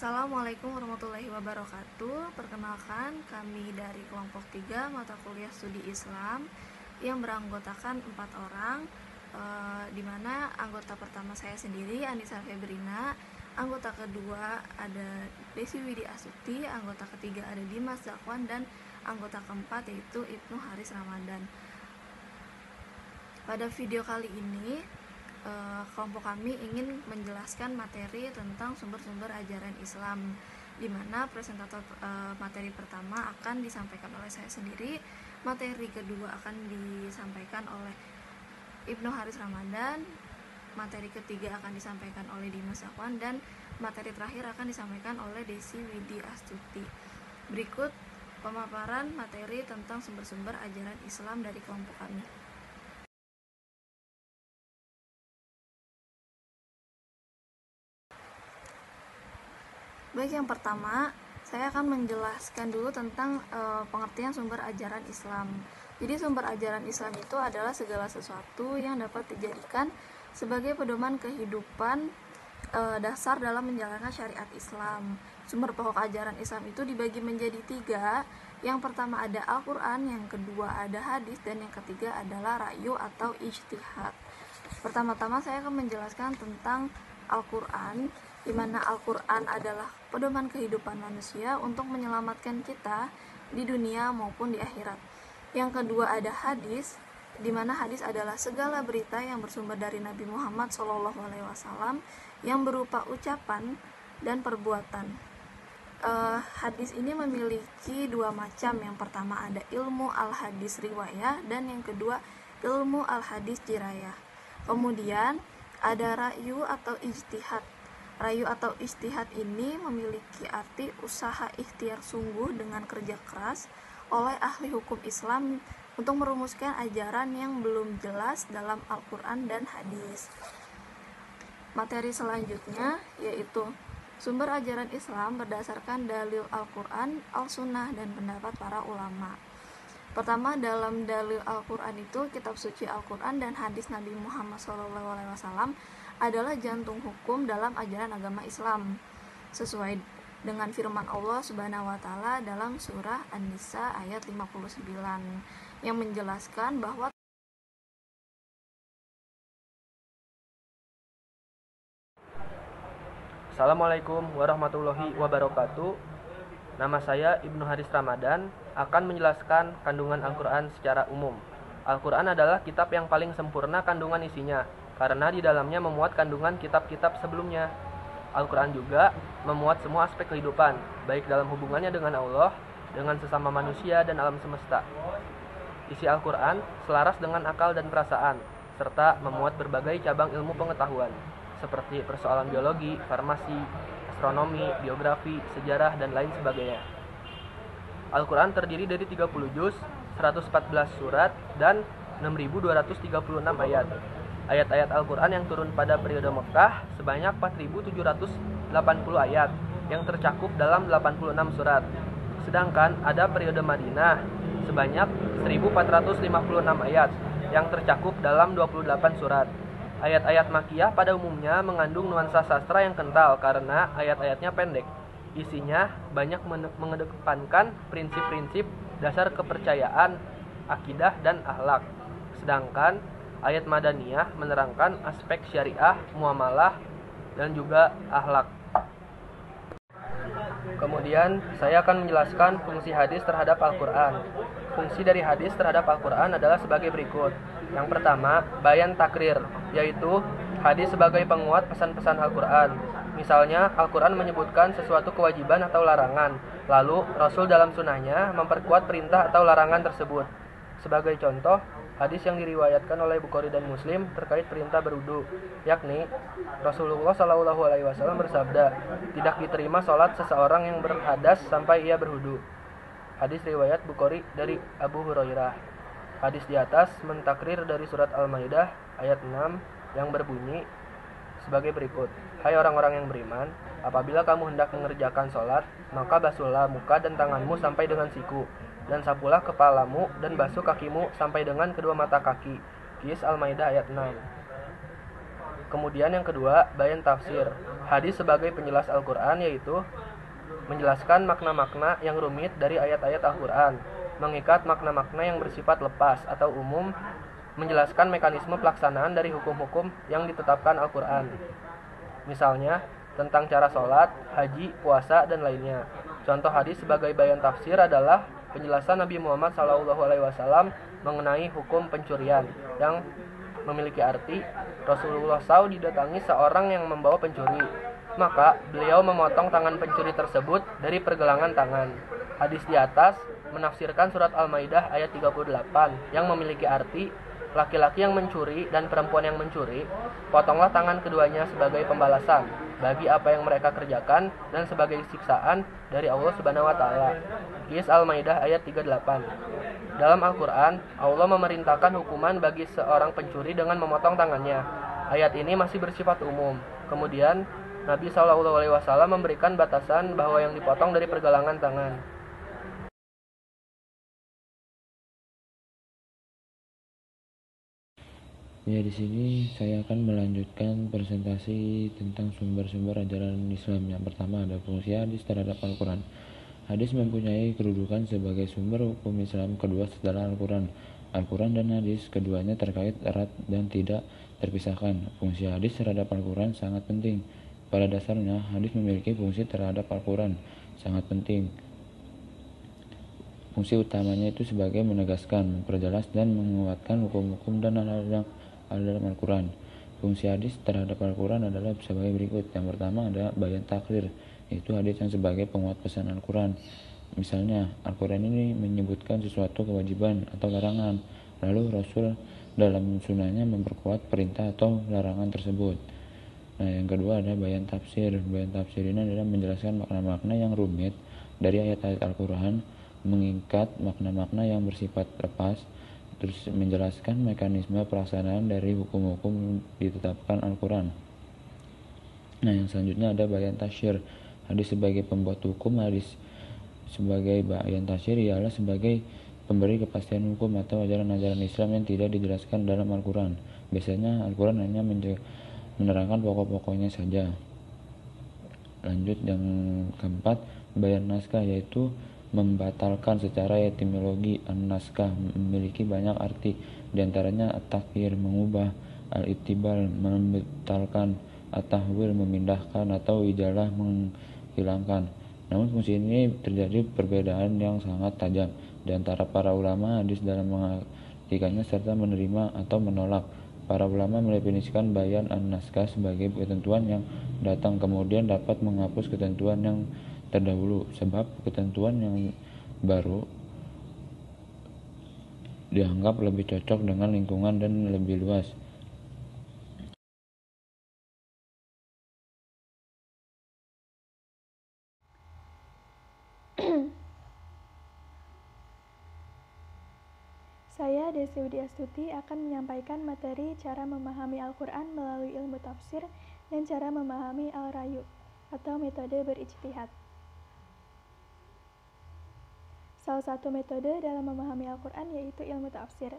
Assalamualaikum warahmatullahi wabarakatuh. Perkenalkan, kami dari kelompok 3 mata kuliah studi Islam yang beranggotakan 4 orang, di mana anggota pertama saya sendiri, Anissa Febrina, anggota kedua ada Desi Widi Astuti, anggota ketiga ada Dimas Zakwan, dan anggota keempat yaitu Ibnu Haris Ramadan. Pada video kali ini kelompok kami ingin menjelaskan materi tentang sumber-sumber ajaran Islam, di mana presentator materi pertama akan disampaikan oleh saya sendiri, materi kedua akan disampaikan oleh Ibnu Haris Ramadan, materi ketiga akan disampaikan oleh Dimas Zakwan, dan materi terakhir akan disampaikan oleh Desi Widi Astuti. Berikut pemaparan materi tentang sumber-sumber ajaran Islam dari kelompok kami. Baik, yang pertama saya akan menjelaskan dulu tentang pengertian sumber ajaran Islam. Jadi sumber ajaran Islam itu adalah segala sesuatu yang dapat dijadikan sebagai pedoman kehidupan dasar dalam menjalankan syariat Islam. Sumber pokok ajaran Islam itu dibagi menjadi 3. Yang pertama ada Al-Quran, yang kedua ada hadis, dan yang ketiga adalah ra'yu atau ijtihad. Pertama-tama saya akan menjelaskan tentang Al-Quran, di mana Al-Quran adalah pedoman kehidupan manusia untuk menyelamatkan kita di dunia maupun di akhirat. Yang kedua ada hadis, di mana hadis adalah segala berita yang bersumber dari Nabi Muhammad SAW yang berupa ucapan dan perbuatan. Hadis ini memiliki 2 macam. Yang pertama ada ilmu al-hadis riwayah, dan yang kedua ilmu al-hadis dirayah. Kemudian ada ra'yu atau ijtihad. Ra'yu atau ijtihad ini memiliki arti usaha ikhtiar sungguh dengan kerja keras oleh ahli hukum Islam untuk merumuskan ajaran yang belum jelas dalam Al-Quran dan hadis. Materi selanjutnya yaitu sumber ajaran Islam berdasarkan dalil Al-Quran, Al-Sunnah, dan pendapat para ulama. Pertama, dalam dalil Al-Quran itu kitab suci Al-Quran dan hadis Nabi Muhammad SAW adalah jantung hukum dalam ajaran agama Islam, sesuai dengan firman Allah Subhanahu wa Ta'ala dalam surah An-Nisa ayat 59 yang menjelaskan bahwa Assalamualaikum warahmatullahi wabarakatuh. Nama saya Ibnu Haris Ramadan, akan menjelaskan kandungan Al-Quran secara umum. Al-Quran adalah kitab yang paling sempurna kandungan isinya, karena di dalamnya memuat kandungan kitab-kitab sebelumnya. Al-Quran juga memuat semua aspek kehidupan, baik dalam hubungannya dengan Allah, dengan sesama manusia, dan alam semesta. Isi Al-Quran selaras dengan akal dan perasaan, serta memuat berbagai cabang ilmu pengetahuan, seperti persoalan biologi, farmasi, astronomi, biografi, sejarah, dan lain sebagainya. Al-Quran terdiri dari 30 juz, 114 surat, dan 6.236 ayat. Ayat-ayat Al-Quran yang turun pada periode Mekah sebanyak 4.780 ayat yang tercakup dalam 86 surat. Sedangkan ada periode Madinah sebanyak 1.456 ayat yang tercakup dalam 28 surat. Ayat-ayat Makkiyah pada umumnya mengandung nuansa sastra yang kental karena ayat-ayatnya pendek. Isinya banyak mengedepankan prinsip-prinsip dasar kepercayaan, akidah, dan akhlak. Sedangkan ayat Madaniyah menerangkan aspek syariah, muamalah, dan juga akhlak. Kemudian saya akan menjelaskan fungsi hadis terhadap Al-Quran. Fungsi dari hadis terhadap Al-Quran adalah sebagai berikut. Yang pertama, bayan takrir, yaitu hadis sebagai penguat pesan-pesan Al-Quran. Misalnya, Al-Quran menyebutkan sesuatu kewajiban atau larangan, lalu Rasul dalam sunnahnya memperkuat perintah atau larangan tersebut. Sebagai contoh, hadis yang diriwayatkan oleh Bukhari dan Muslim terkait perintah berwudu, yakni Rasulullah SAW bersabda, tidak diterima sholat seseorang yang berhadas sampai ia berwudu. Hadis riwayat Bukhari dari Abu Hurairah. Hadis di atas mentakrir dari surat Al-Maidah ayat 6 yang berbunyi sebagai berikut. Hai orang-orang yang beriman, apabila kamu hendak mengerjakan sholat, maka basuhlah muka dan tanganmu sampai dengan siku, dan sapulah kepalamu dan basuh kakimu sampai dengan kedua mata kaki. Qis Al-Maidah ayat 6. Kemudian yang kedua, bayan tafsir. Hadis sebagai penjelas Al-Quran, yaitu menjelaskan makna-makna yang rumit dari ayat-ayat Al-Quran, mengikat makna-makna yang bersifat lepas atau umum, menjelaskan mekanisme pelaksanaan dari hukum-hukum yang ditetapkan Al-Quran. Misalnya, tentang cara sholat, haji, puasa, dan lainnya. Contoh hadis sebagai bayan tafsir adalah penjelasan Nabi Muhammad SAW mengenai hukum pencurian yang memiliki arti Rasulullah SAW didatangi seorang yang membawa pencuri. Maka beliau memotong tangan pencuri tersebut dari pergelangan tangan. Hadis di atas menafsirkan surat Al-Maidah ayat 38 yang memiliki arti laki-laki yang mencuri dan perempuan yang mencuri, potonglah tangan keduanya sebagai pembalasan bagi apa yang mereka kerjakan dan sebagai siksaan dari Allah Subhanahu wa taala. Qis Al-Maidah ayat 38. Dalam Al-Qur'an, Allah memerintahkan hukuman bagi seorang pencuri dengan memotong tangannya. Ayat ini masih bersifat umum. Kemudian Nabi SAW memberikan batasan bahwa yang dipotong dari pergelangan tangan. Ya, di sini saya akan melanjutkan presentasi tentang sumber-sumber ajaran Islam. Yang pertama ada fungsi hadis terhadap Al-Quran. Hadis mempunyai kedudukan sebagai sumber hukum Islam kedua setelah Al-Quran. Al-Quran dan hadis keduanya terkait erat dan tidak terpisahkan. Fungsi hadis terhadap Al-Quran sangat penting. Pada dasarnya, hadis memiliki fungsi terhadap Al-Quran sangat penting. Fungsi utamanya itu sebagai menegaskan, memperjelas, dan menguatkan hukum-hukum dan hal-hal yang ada dalam Al-Quran. Fungsi hadis terhadap Al-Quran adalah sebagai berikut. Yang pertama ada bayan takrir, yaitu hadis yang sebagai penguat pesan Al-Quran. Misalnya, Al-Quran ini menyebutkan sesuatu kewajiban atau larangan, lalu Rasul dalam sunnahnya memperkuat perintah atau larangan tersebut. Nah, yang kedua ada bayan tafsir. Bayan tafsir ini adalah menjelaskan makna-makna yang rumit dari ayat-ayat Al-Quran, mengikat makna-makna yang bersifat lepas, terus menjelaskan mekanisme pelaksanaan dari hukum-hukum ditetapkan Al-Quran. Nah, yang selanjutnya ada bayan tasyir. Hadis sebagai pembuat hukum. Hadis sebagai bayan tasyir ialah sebagai pemberi kepastian hukum atau ajaran-ajaran Islam yang tidak dijelaskan dalam Al-Quran. Biasanya Al-Quran hanya menerangkan pokok-pokoknya saja. Lanjut yang keempat, bayan naskah, yaitu membatalkan secara etimologi. An-naskah memiliki banyak arti, diantaranya at-taghir, mengubah, al-ibtibal, membatalkan, at-tahwil, memindahkan, atau ijalah, menghilangkan. Namun fungsi ini terjadi perbedaan yang sangat tajam di antara para ulama hadis dalam mengartikannya serta menerima atau menolak. Para ulama mendefinisikan bayan an-naskah sebagai ketentuan yang datang kemudian dapat menghapus ketentuan yang terdahulu, sebab ketentuan yang baru dianggap lebih cocok dengan lingkungan dan lebih luas. Saya, Desi Widi Astuti, akan menyampaikan materi cara memahami Al-Quran melalui ilmu tafsir dan cara memahami al-rayu atau metode berijtihad. Salah satu metode dalam memahami Al-Quran yaitu ilmu tafsir.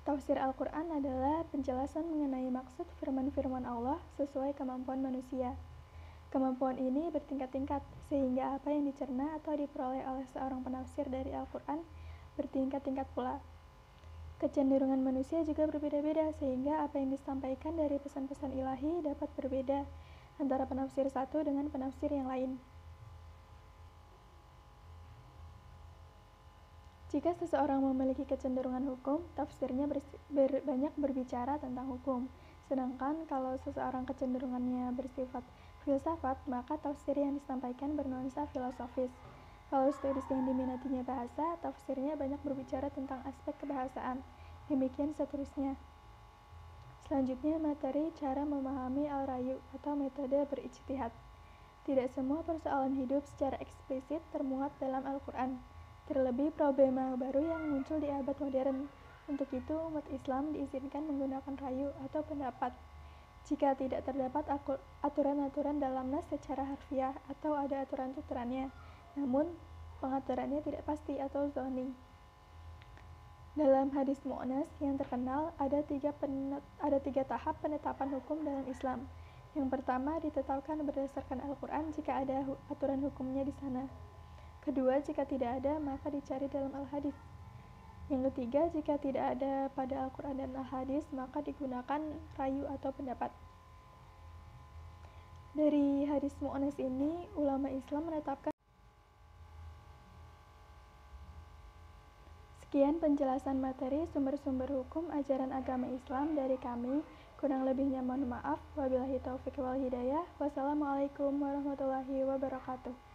Tafsir Al-Quran adalah penjelasan mengenai maksud firman-firman Allah sesuai kemampuan manusia. Kemampuan ini bertingkat-tingkat, sehingga apa yang dicerna atau diperoleh oleh seorang penafsir dari Al-Quran bertingkat-tingkat pula. Kecenderungan manusia juga berbeda-beda, sehingga apa yang disampaikan dari pesan-pesan ilahi dapat berbeda antara penafsir satu dengan penafsir yang lain. Jika seseorang memiliki kecenderungan hukum, tafsirnya banyak berbicara tentang hukum. Sedangkan kalau seseorang kecenderungannya bersifat filsafat, maka tafsir yang disampaikan bernuansa filosofis. Kalau studi yang diminatinya bahasa, tafsirnya banyak berbicara tentang aspek kebahasaan. Demikian seterusnya. Selanjutnya, materi cara memahami al-rayu atau metode berijtihad. Tidak semua persoalan hidup secara eksplisit termuat dalam Al-Quran. Terlebih problema baru yang muncul di abad modern. Untuk itu, umat Islam diizinkan menggunakan rayu atau pendapat. Jika tidak terdapat aturan-aturan dalam nas secara harfiah atau ada aturan-aturannya, namun pengaturannya tidak pasti atau zoni. Dalam hadis mu'nas yang terkenal, ada tiga tahap penetapan hukum dalam Islam. Yang pertama, ditetapkan berdasarkan Al-Quran jika ada aturan hukumnya di sana. Kedua, jika tidak ada, maka dicari dalam Al-Hadis. Yang ketiga, jika tidak ada pada Al-Quran dan Al-Hadis, maka digunakan rayu atau pendapat. Dari hadis mu'nas ini, ulama Islam menetapkan. Sekian penjelasan materi sumber-sumber hukum ajaran agama Islam dari kami. Kurang lebihnya mohon maaf. Wabillahi taufiq wal hidayah. Wassalamualaikum warahmatullahi wabarakatuh.